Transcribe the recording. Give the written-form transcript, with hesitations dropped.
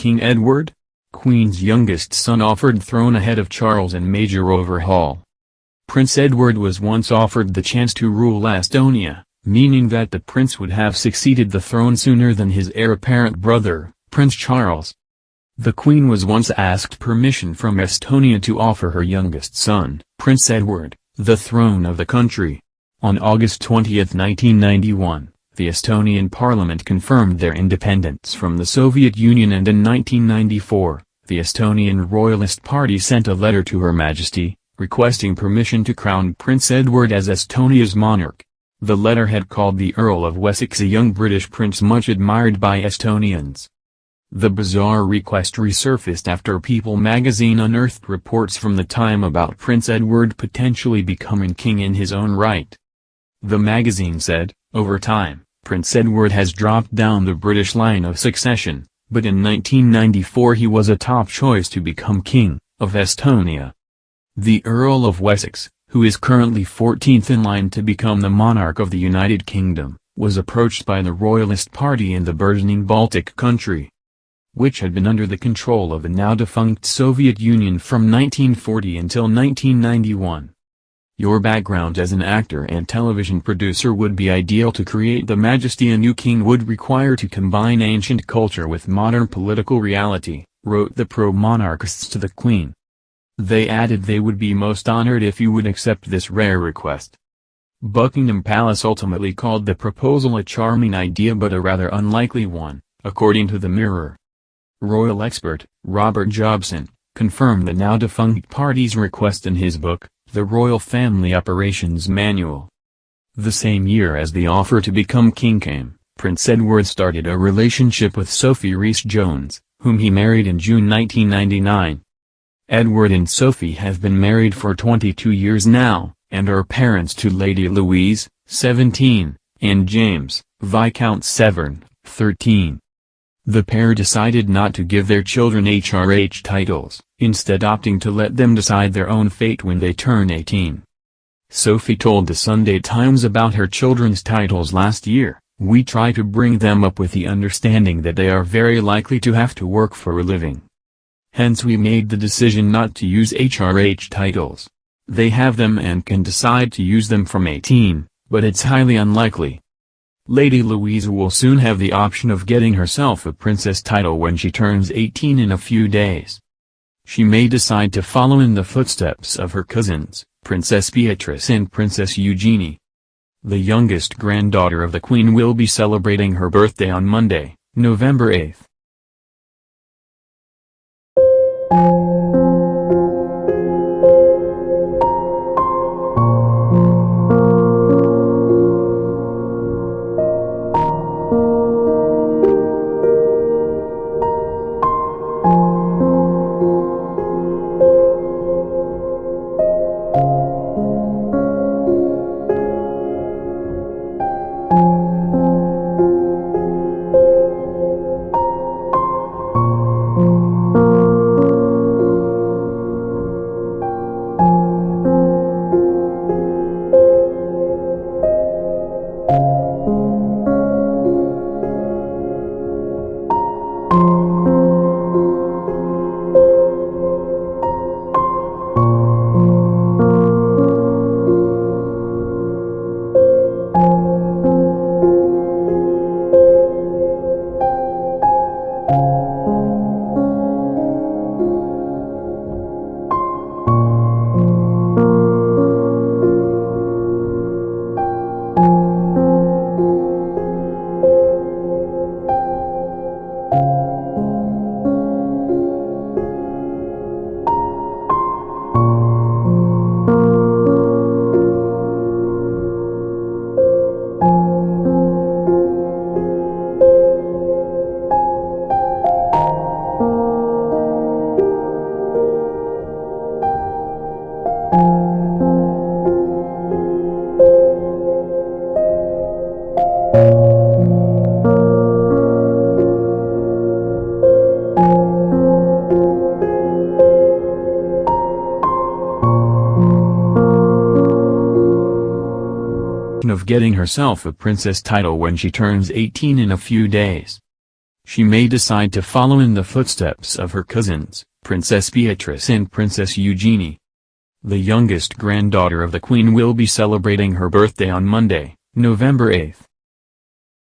King Edward? Queen's youngest son offered throne ahead of Charles and major overhaul. Prince Edward was once offered the chance to rule Estonia, meaning that the prince would have succeeded the throne sooner than his heir-apparent brother, Prince Charles. The Queen was once asked permission from Estonia to offer her youngest son, Prince Edward, the throne of the country. On August 20, 1991, the Estonian parliament confirmed their independence from the Soviet Union, and in 1994, the Estonian Royalist Party sent a letter to Her Majesty, requesting permission to crown Prince Edward as Estonia's monarch. The letter had called the Earl of Wessex a young British prince much admired by Estonians. The bizarre request resurfaced after People magazine unearthed reports from the time about Prince Edward potentially becoming king in his own right. The magazine said, over time, Prince Edward has dropped down the British line of succession, but in 1994 he was a top choice to become king of Estonia. The Earl of Wessex, who is currently 14th in line to become the monarch of the United Kingdom, was approached by the Royalist Party in the burgeoning Baltic country, which had been under the control of the now-defunct Soviet Union from 1940 until 1991. Your background as an actor and television producer would be ideal to create the majesty a new king would require to combine ancient culture with modern political reality, wrote the pro-monarchists to the Queen. They added they would be most honored if you would accept this rare request. Buckingham Palace ultimately called the proposal a charming idea but a rather unlikely one, according to the Mirror. Royal expert, Robert Jobson, confirmed the now-defunct party's request in his book, The Royal Family Operations Manual. The same year as the offer to become king came, Prince Edward started a relationship with Sophie Rhys-Jones, whom he married in June 1999. Edward and Sophie have been married for 22 years now, and are parents to Lady Louise, 17, and James, Viscount Severn, 13. The pair decided not to give their children HRH titles, instead opting to let them decide their own fate when they turn 18. Sophie told the Sunday Times about her children's titles last year, "We try to bring them up with the understanding that they are very likely to have to work for a living. Hence we made the decision not to use HRH titles. They have them and can decide to use them from 18, but it's highly unlikely." Lady Louise will soon have the option of getting herself a princess title when she turns 18 in a few days. She may decide to follow in the footsteps of her cousins, Princess Beatrice and Princess Eugenie. The youngest granddaughter of the Queen will be celebrating her birthday on Monday, November 8. Of getting herself a princess title when she turns 18 in a few days. She may decide to follow in the footsteps of her cousins, Princess Beatrice and Princess Eugenie. The youngest granddaughter of the Queen will be celebrating her birthday on Monday, November 8.